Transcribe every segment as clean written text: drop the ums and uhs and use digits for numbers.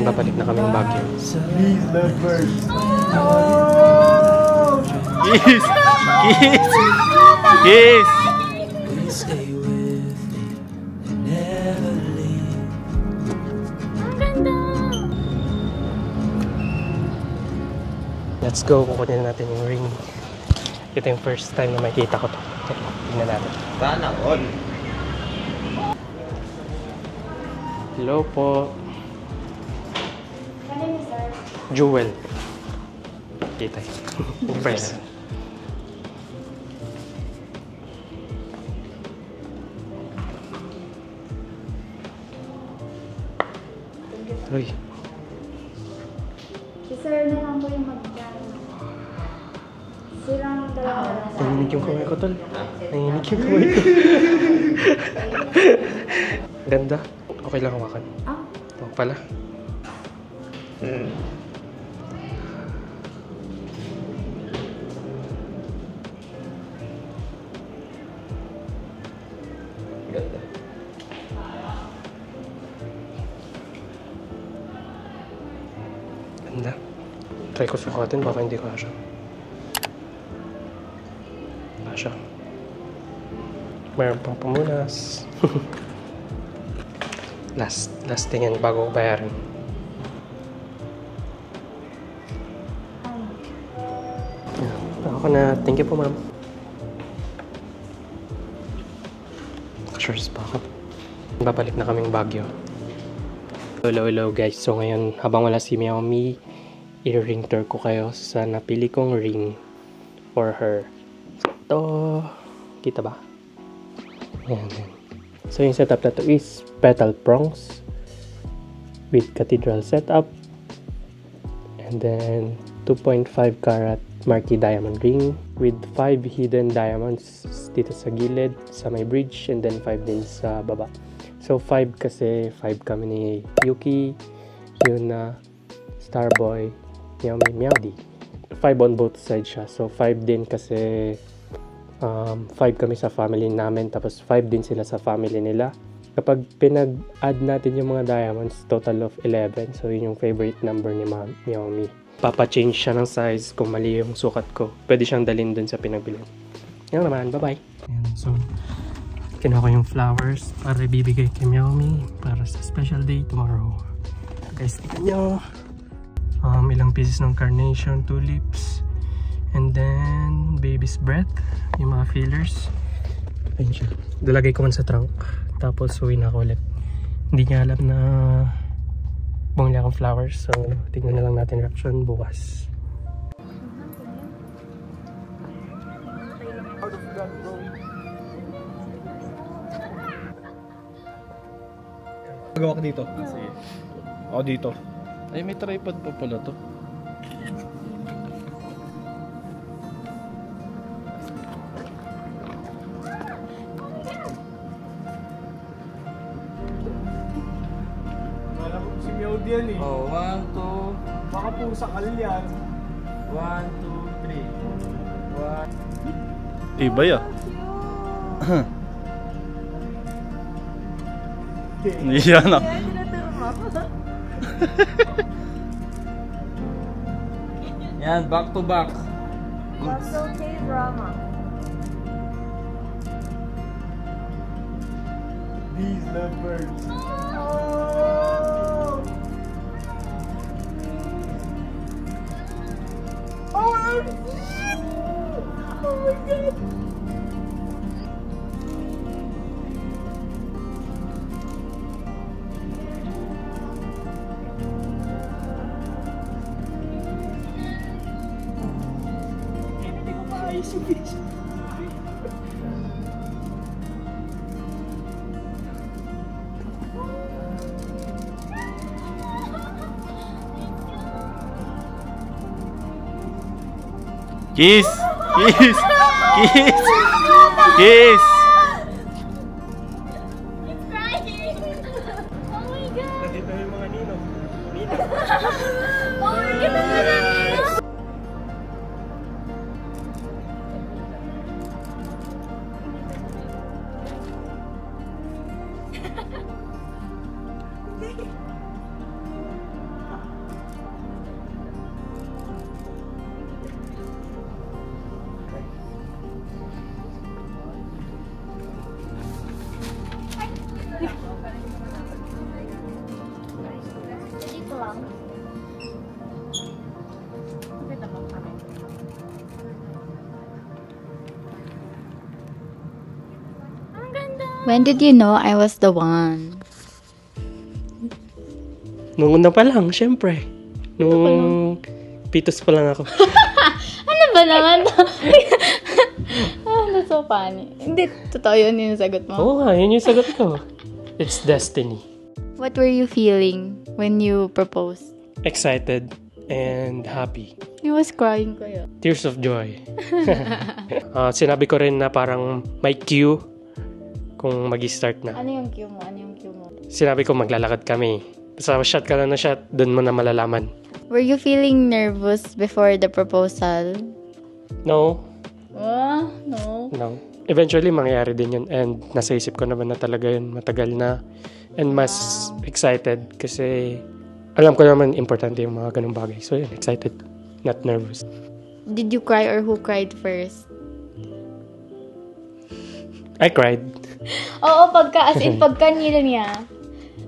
Babalik na kaming Baguio. Please, love first. Kiss! Kiss! Kiss! Stay with me and never leave. Let's go, kukunin natin yung ring. Ito yung first time na makikita ko to. Tingnan natin. Sana all. Hello po. Jewel. Kita yung first. Uy. Si sir na lang po yung mag-gano. Silang dalawa. Nanginig yung kamay ko, tol. Nanginig yung kamay ko. Ganda. Okay lang hawakan. Ah? Huwag pala. Ganda. Ganda. Try ko sukatin, baka hindi kasha. Kasha. Mayroon pang pamunas. Last tingin bago bayaran. Ako na. Thank you po, ma'am. Shorts pa ako. Babalik na kaming Baguio. Hello guys. So ngayon, habang wala si Xiaomi, i-ring tour ko kayo sa napili kong ring for her. Ito, kita ba? Ayan. So yung setup na to is petal prongs with cathedral setup, and then 2.5 carat marquee diamond ring with 5 hidden diamonds dito sa gilid, sa may bridge, and then 5 din sa baba. So 5 kasi 5 kami ni Yuki, Yuna, Starboy, Xiaomi, Meowdy. 5 on both sides siya. So 5 din kasi 5 kami sa family namin, tapos 5 din sila sa family nila. Kapag pinag-add natin yung mga diamonds, total of 11. So yun yung favorite number ni Xiaomi. Papa-change siya ng size kung mali yung sukat ko. Pwede siyang dalhin dun sa pinagbilhan. Yan naman, bye-bye. So, kinuha ko yung flowers para ibibigay kay Xiaomi para sa special day tomorrow. Guys, tignan nyo. Ilang pieces ng carnation, tulips, and then baby's breath, yung mga fillers. Ayun siya. Dalagay ko man sa trunk. Tapos uwi na ako ulit. Hindi niya alam na bumili akong flowers. So, tignan na lang natin reaction bukas. Magawa ka dito. Sige. Ako dito. Ay, may tripod pa pala to. Wala mo si Meowdy yan eh. Oh, 1, 2. Baka puro sakal yan. 1, 2, 3. 1. Iba ya. Yan ah. Yan, back to back. That's okay, drama. These lovebirds. Oh! Oh my God! Kiss! Kiss! Kiss! Kiss! It's crying! Oh my God! Nandito yung mga ninong. Oh my God! When did you know I was the one? Nung una pa lang, syempre. Nung pitos pa lang ako. Ano ba naman to? That's so funny. Hindi, totoo yun yung sagot mo. Oo nga, yun yung sagot ko. It's destiny. What were you feeling when you proposed? Excited and happy. I was crying kayo. Tears of joy. Sinabi ko rin na parang may cue kung mag-start na. Ano yung cue mo? Ano yung cue mo? Sinabi ko maglalakad kami. Basta shot ka na shot, dun mo na malalaman. Were you feeling nervous before the proposal? No. No. No. Eventually, mangyayari din yun. And nasa isip ko naman na talaga yun. Matagal na. And mas excited kasi alam ko naman importante yung mga ganung bagay. So, yun, excited. Not nervous. Did you cry or who cried first? I cried. Oo, pagka niya,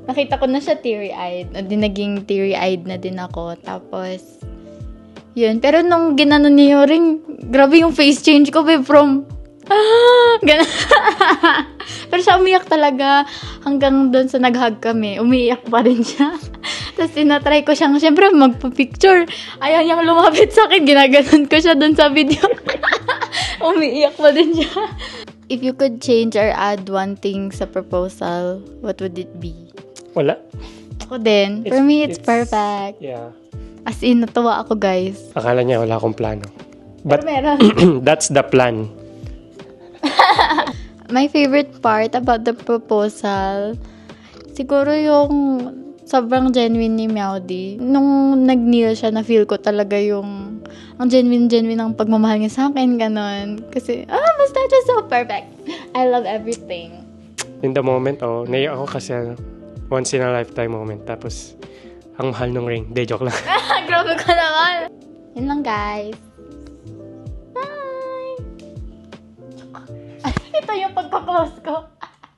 nakita ko na siya teary-eyed. Naging teary-eyed na din ako. Tapos, yun. Pero nung ginanon niya yung ring, grabe yung face change ko, babe, from ganun. Pero siya umiyak talaga hanggang doon sa nag-hug kami. Umiiyak pa rin siya. Tapos tinatry ko siyang, syempre, magpa-picture. Ayaw niyang lumapit sa akin. Ginaganon ko siya doon sa video. Umiiyak pa din siya. If you could change or add one thing sa proposal, what would it be? Wala. Ako din. For me, it's perfect. Yeah. As in, natuwa ako, guys. Akala niya wala akong plano. Pero But meron. that's the plan. My favorite part about the proposal, siguro yung sobrang genuine ni Meowdy. Nung nag-kneel siya, na-feel ko talaga yung ang genuine ng pagmamahal niya sa akin, ganon. Kasi, basta just so perfect. I love everything. In the moment, naiyak ako kasi once in a lifetime moment. Tapos, ang mahal nung ring. De, joke lang. Grabe ka naman. Yun lang, guys. Bye! Ito yung pagka-close ko.